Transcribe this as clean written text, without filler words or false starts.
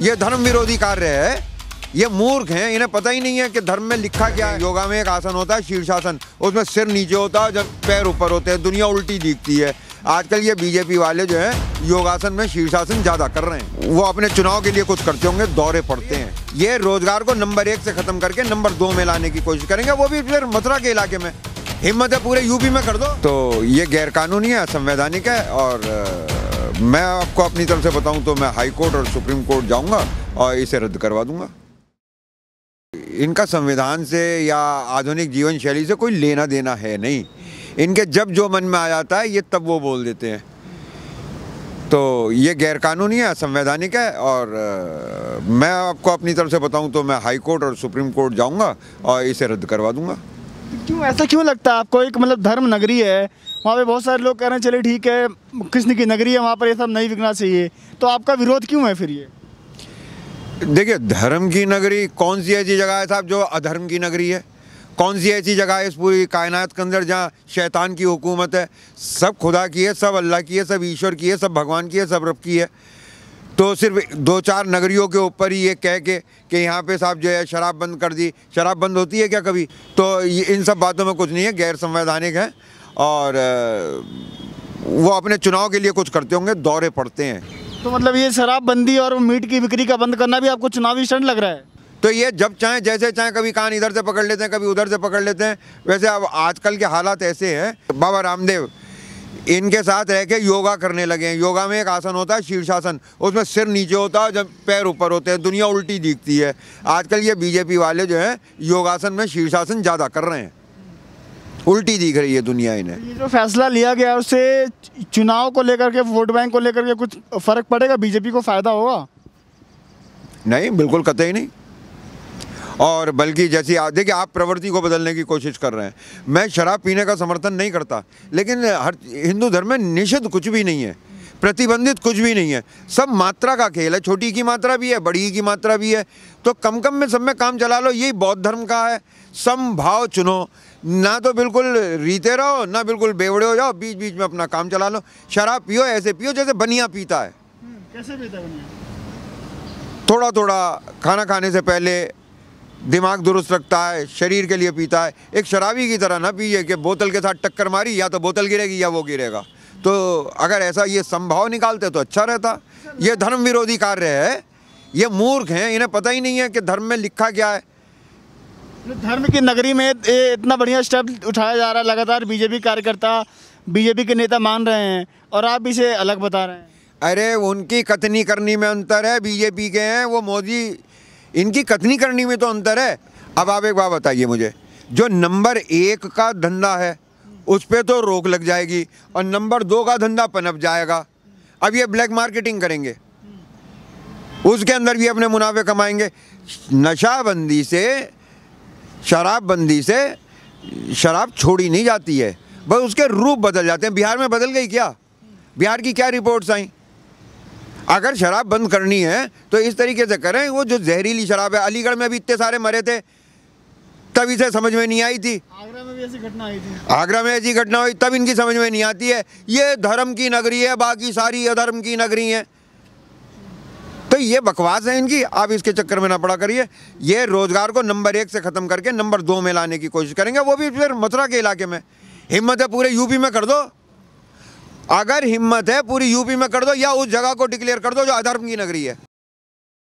ये धर्म विरोधी कार्य है। ये मूर्ख हैं, इन्हें पता ही नहीं है कि धर्म में लिखा क्या है। योगा में एक आसन होता है शीर्षासन, उसमें सिर नीचे होता है, जब पैर ऊपर होते हैं, दुनिया उल्टी दिखती है। आजकल ये बीजेपी वाले जो है योगासन में शीर्षासन ज्यादा कर रहे हैं। वो अपने चुनाव के लिए कुछ करते होंगे, दौरे पड़ते हैं। ये रोजगार को नंबर 1 से खत्म करके नंबर 2 में लाने की कोशिश करेंगे, वो भी फिर मथुरा के इलाके में। हिम्मत है पूरे यूपी में कर दो। तो ये गैर कानूनी है, असंवैधानिक है। और मैं आपको अपनी तरफ से बताऊं तो मैं हाई कोर्ट और सुप्रीम कोर्ट जाऊंगा और इसे रद्द करवा दूंगा। इनका संविधान से या आधुनिक जीवन शैली से कोई लेना देना है नहीं। इनके जब जो मन में आ जाता है ये तब वो बोल देते हैं। तो ये गैर कानूनी है, असंवैधानिक है। और मैं आपको अपनी तरफ से बताऊं तो मैं हाई कोर्ट और सुप्रीम कोर्ट जाऊंगा और इसे रद्द करवा दूंगा। क्यों ऐसा क्यों लगता है आपको? एक मतलब धर्म नगरी है, वहाँ पे बहुत सारे लोग कह रहे हैं चले ठीक है, कृष्ण की नगरी है, वहाँ पर ये सब नहीं बिकना चाहिए, तो आपका विरोध क्यों है फिर ये? देखिए, धर्म की नगरी कौन सी ऐसी जगह है साहब जो अधर्म की नगरी है? कौन सी ऐसी जगह है इस पूरी कायनात के अंदर जहाँ शैतान की हुकूमत है? सब खुदा की है, सब अल्लाह की है, सब ईश्वर की है, सब भगवान की है, सब रब की है। तो सिर्फ 2-4 नगरियों के ऊपर ही ये कह के कि यहाँ पे साहब जो है शराब बंद कर दी। शराब बंद होती है क्या कभी? तो इन सब बातों में कुछ नहीं है, गैर संवैधानिक है। और वो अपने चुनाव के लिए कुछ करते होंगे, दौरे पड़ते हैं। तो मतलब ये शराबबंदी और मीट की बिक्री का बंद करना भी आपको चुनावी स्टंट लग रहा है? तो ये जब चाहे जैसे चाहे, कभी कान इधर से पकड़ लेते हैं, कभी उधर से पकड़ लेते हैं। वैसे अब आजकल के हालात ऐसे हैं, बाबा रामदेव इनके साथ रह के योगा करने लगे हैं। योगा में एक आसन होता है शीर्षासन, उसमें सिर नीचे होता है, जब पैर ऊपर होते हैं, दुनिया उल्टी दिखती है। आजकल ये बीजेपी वाले जो है योगासन में शीर्षासन ज़्यादा कर रहे हैं, उल्टी दिख रही है दुनिया इन्हें। ये जो फैसला लिया गया उससे चुनाव को लेकर के, वोट बैंक को लेकर के कुछ फर्क पड़ेगा? बीजेपी को फायदा होगा? नहीं, बिल्कुल कतई नहीं। और बल्कि जैसी देखिए, आप प्रवृत्ति को बदलने की कोशिश कर रहे हैं। मैं शराब पीने का समर्थन नहीं करता, लेकिन हर हिंदू धर्म में निषिद्ध कुछ भी नहीं है, प्रतिबंधित कुछ भी नहीं है। सब मात्रा का खेल है, छोटी की मात्रा भी है, बड़ी की मात्रा भी है। तो कम कम में सब में काम चला लो, यही बौद्ध धर्म का है। समभाव चुनो, ना तो बिल्कुल रीते रहो, ना बिल्कुल बेवड़े हो जाओ, बीच बीच में अपना काम चला लो। शराब पियो, ऐसे पियो जैसे बनिया पीता है। कैसे पीता है बनिया? थोड़ा थोड़ा खाना खाने से पहले, दिमाग दुरुस्त रखता है, शरीर के लिए पीता है। एक शराबी की तरह ना पिए कि बोतल के साथ टक्कर मारी, या तो बोतल गिरेगी या वो गिरेगा। तो अगर ऐसा ये संभाव निकालते तो अच्छा रहता। ये धर्म विरोधी कार्य है। ये मूर्ख हैं, इन्हें पता ही नहीं है कि धर्म में लिखा क्या है। धर्म की नगरी में इतना बढ़िया स्टेप उठाया जा रहा है, लगातार बीजेपी कार्यकर्ता, बीजेपी के नेता मान रहे हैं, और आप इसे अलग बता रहे हैं। अरे उनकी कथनी करनी में अंतर है, बीजेपी के हैं वो मोदी, इनकी कथनी करनी में तो अंतर है। अब आप एक बात बताइए मुझे, जो नंबर 1 का धंधा है उस पर तो रोक लग जाएगी, और नंबर 2 का धंधा पनप जाएगा। अब ये ब्लैक मार्केटिंग करेंगे, उसके अंदर भी अपने मुनाफे कमाएंगे। नशाबंदी से, शराबबंदी से शराब छोड़ी नहीं जाती है, बस उसके रूप बदल जाते हैं। बिहार में बदल गई क्या? बिहार की क्या रिपोर्ट्स आई? अगर शराब बंद करनी है तो इस तरीके से करें। वो जो जहरीली शराब है, अलीगढ़ में भी इतने सारे मरे थे, तब इसे समझ में नहीं आई थी। आगरा में भी ऐसी घटना आई थी। आगरा में ऐसी घटना हुई, तब इनकी समझ में नहीं आती है। ये धर्म की नगरी है, बाकी सारी अधर्म की नगरी है। तो ये बकवास है इनकी, आप इसके चक्कर में ना पड़ा करिए। ये रोजगार को नंबर 1 से खत्म करके नंबर 2 में लाने की कोशिश करेंगे, वो भी फिर मथुरा के इलाके में। हिम्मत है पूरे यूपी में कर दो। अगर हिम्मत है पूरी यूपी में कर दो, या उस जगह को डिक्लेयर कर दो जो अधर्म की नगरी है।